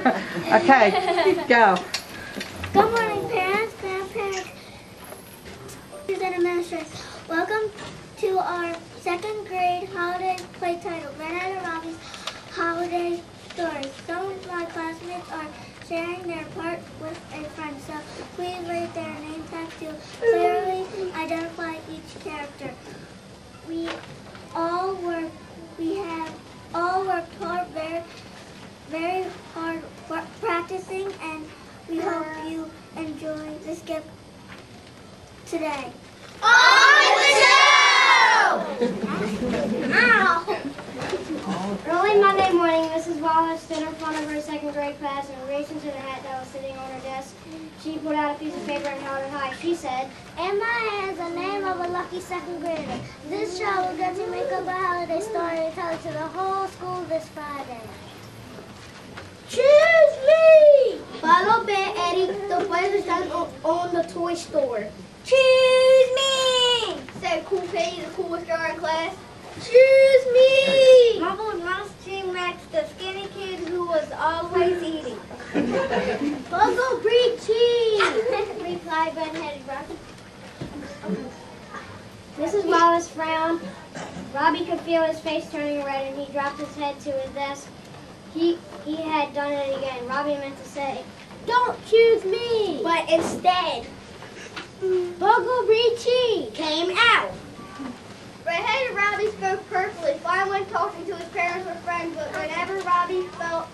Okay, go. Good morning, parents, grandparents, teachers, and administrators. Welcome to our second grade holiday play titled Red Headed Robbie's Holiday Story. Some of my classmates are sharing their part with a friend, so please read their name tag to clearly identify each character. We have all worked hard, very hard practicing, and we hope you enjoy this gift today. On the show! Ow! Early Monday morning, Mrs. Wallace stood in front of her second grade class and racing to the hat that was sitting on her desk. She pulled out a piece of paper and held it high. She said, "In my hands, the name of a lucky second grader. This child will get to make up a holiday story and tell it to the whole school this Friday." "Choose me!" Follow Ben, Eddie. The players are on the toy store. "Choose me!" Said Cool Katie, the coolest girl in class. "Choose me!" Mumbled Mouse Team Max, the skinny kid who was always eating. "Buggle breed cheese!" replied red-headed Robbie. Mrs. Wallace frowned. Robbie could feel his face turning red, and he dropped his head to his desk. He had done it again. Robbie meant to say, "Don't choose me!" But instead, Buggle breed cheese came out. Red-headed Robbie spoke perfectly, fine when talking to his parents or friends, but whenever Robbie felt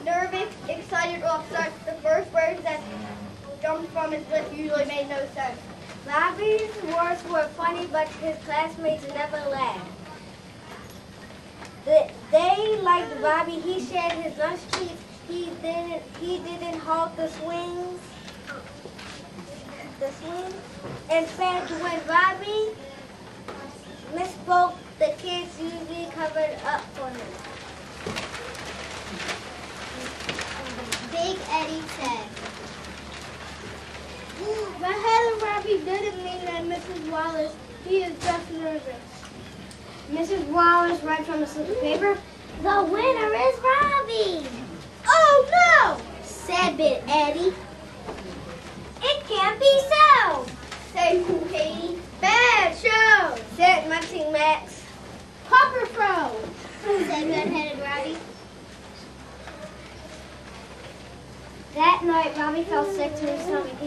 nervous, excited, or upset, the first words that jumped from his lips usually made no sense. Robbie's words were funny, but his classmates never laughed. They liked Robbie. He shared his lunch treats. He didn't halt the swings. In fact, when Robbie misspoke, the kids usually covered up for him. Big Eddie said, Red-headed Robbie didn't mean that, Mrs. Wallace. He is just nervous. Mrs. Wallace read from the slip of paper. "The winner is Robbie!" "Oh no!" said Big Eddie. "It can't be so!" said Cool Katie. "Bad show!" said Munching Max. "Popper Pro!" said red-headed Robbie. That night, Robbie felt sick to his stomach.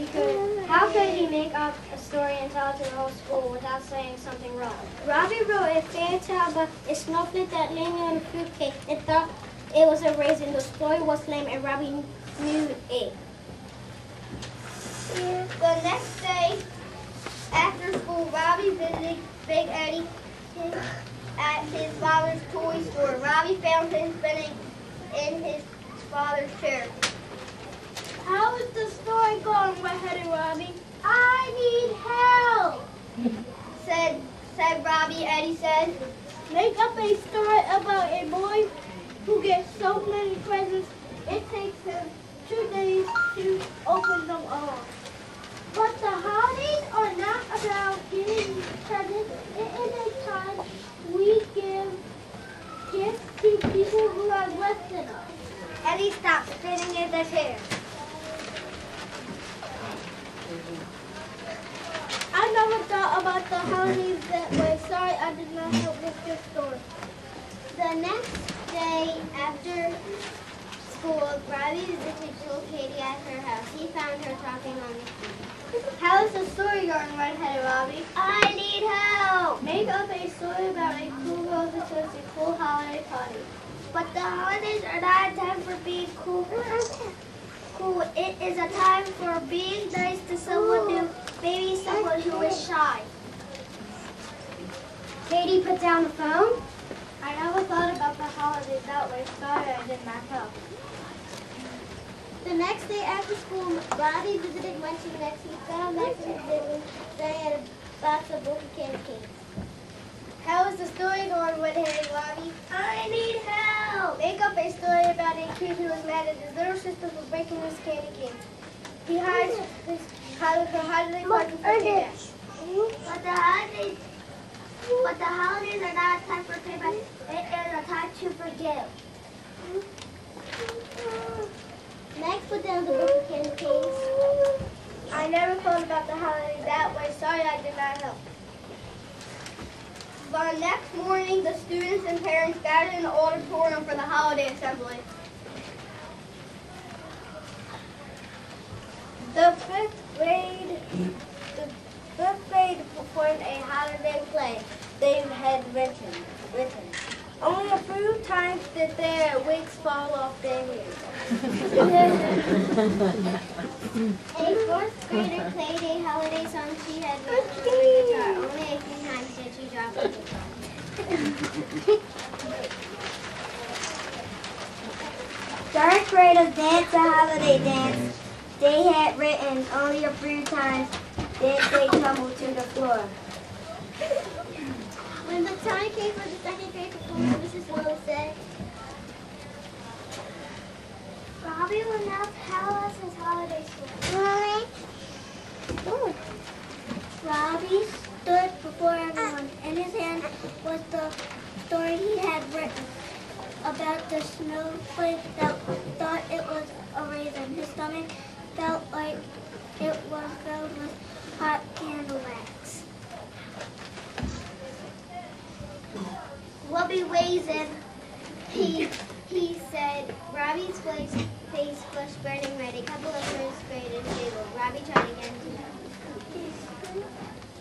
How could he make up a story and tell it to the whole school without saying something wrong? Robbie wrote a fairy tale about a snowflake that landed on a fruitcake and thought it was a raisin. The story was lame, and Robbie knew it. The next day, after school, Robbie visited Big Eddie at his father's toy store. Robbie found him spinning in his father's chair. "How is the story going, Red-headed Robbie?" "I need help," said Robbie. Eddie said, "Make up a story about a boy who gets so many presents it takes him 2 days to open them all." "But the holidays are not about giving presents. It is a time we give gifts to people who have less than us." Eddie stopped spinning in the chair. "I never thought about the holidays that way. Sorry, I did not help with your story." The next day after school, Robbie visited Cool Katie at her house. He found her talking on the phone. "How is the story going, Red-headed Robbie?" "I need help." "Make up a story about a cool girl who throws a cool holiday party." "But the holidays are not a time for being cool. It is a time for being nice to someone new, maybe someone who is shy." Katie put down the phone. "I never thought about the holidays that way. Sorry, I did not help." The next day after school, Robbie visited Munching Max. He found Max and Delaney staring at a box of broken candy canes. "How is the story going, Red-headed Robbie?" "I need help." "Make up a story about a kid who was mad at his little sister for breaking his candy cane. He hides his holiday party for payback." But the holidays are not a time for payback. It is a time to forgive." down the book of candy canes. I never thought about the holiday that way. Sorry I did not help. The next morning, the students and parents gathered in the auditorium for the holiday assembly. The fifth grade performed a holiday play they had written. Only a few times did their wigs fall off their heads. A fourth grader played a holiday song she had written on the guitar. Only a few times did she drop the guitar. Third graders danced a holiday dance they had written. Only a few times did they tumble to the floor. When the time came for the second grade performance, Mrs. Willis said, Robbie will now tell us his holiday story. Robbie stood before everyone. In his hand was the story he had written about the snowflake that thought it was a raisin. His stomach felt like it was filled with hot candle wax. Robbie raisin, he said. Robbie's face was burning red. A couple of birds sprayed his table. Robbie tried again.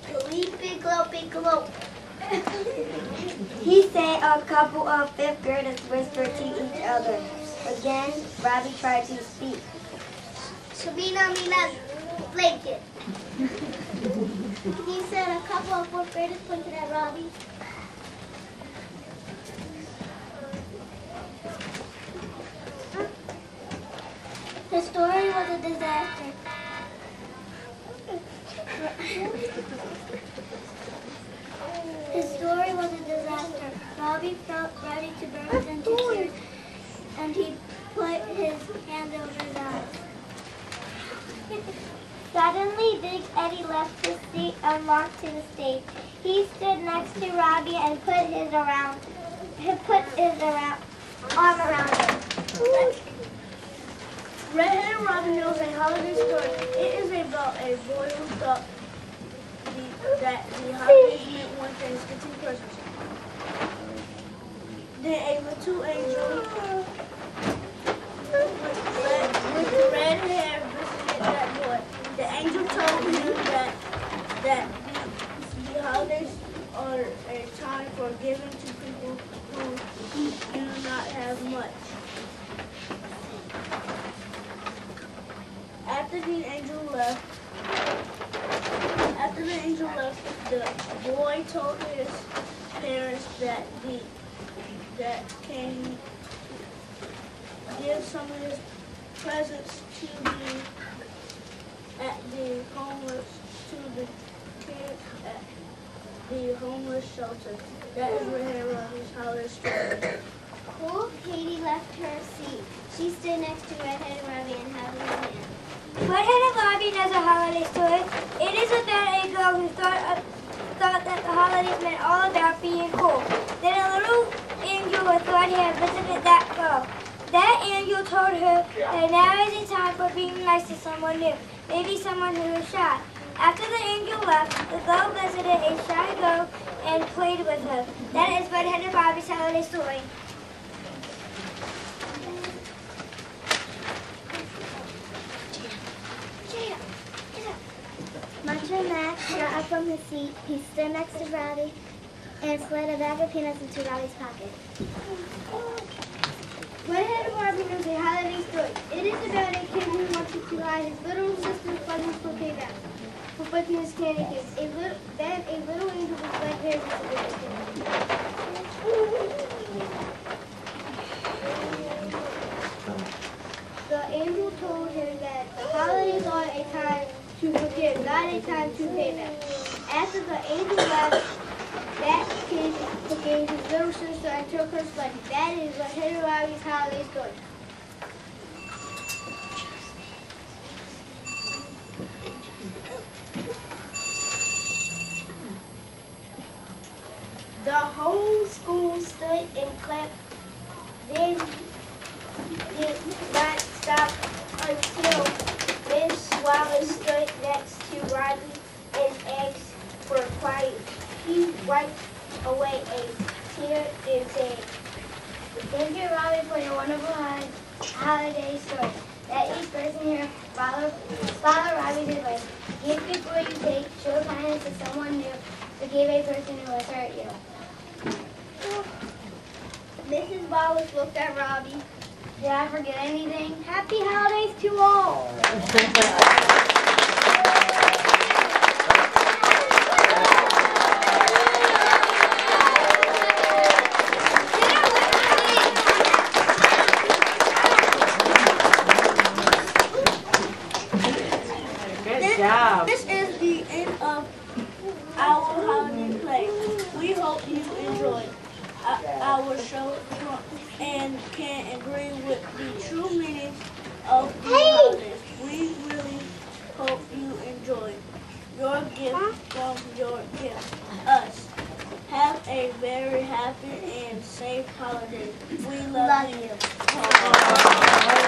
Gloopy, gloopy, gloop. He said. A couple of fifth graders whispered to each other. Again, Robbie tried to speak. Shabina, Mina, blanket. He said. A couple of fourth graders pointed at Robbie. His story was a disaster. His story was a disaster. Robbie felt ready to burst into tears, and he put his hand over his eyes. Suddenly, Big Eddie left his seat and walked to the stage. He stood next to Robbie and put his arm around him. Red Headed Robbie knows a holiday story. It is about a boy who thought that the holidays meant one thing, getting presents. Then a little angel with red hair visited that boy. The angel told him that the holidays are a time for giving to people who do not have much. After the angel left, the boy told his parents that can he give some of his presents to the kids at the homeless shelter. That is where Robbie's holiday story. Cool Katie left her seat. She stood next to Red Headed Robbie and held his hand. Red Headed Robbie knows a holiday story. It is about a girl who thought that the holidays meant all about being cool. Then a little angel with red hair visited that girl. That angel told her that now is the time for being nice to someone new, maybe someone who is shy. After the angel left, the girl visited a shy girl and played with her. That is Red Headed Robbie's holiday story. Muncher Max got up from his seat. He stood next to Robbie and slid a bag of peanuts into Robbie's pocket. Red Headed Robbie knows a holiday story. It is about a kid who wanted to hide his little sister's presents for payback for breaking his candy cake. Then a little angel with red hair visited him. The angel told him that the holidays are a time to forgive, not a time to pay back. After the angel left, that kid forgave his little sister and took her sled. That is Red Headed Robbie's holiday story. The whole school stood and clapped. Then did not stop until holiday story that each person here follow Robbie's advice. Give before you take, show kindness to someone new, forgive a person who has hurt you. Mrs. Wallace looked at Robbie. Did I forget anything? Happy holidays to all! This is the end of our holiday play. We hope you enjoyed our show and can agree with the true meaning of the holidays. We really hope you enjoyed your gift from your gift, us. Have a very happy and safe holiday. We love you.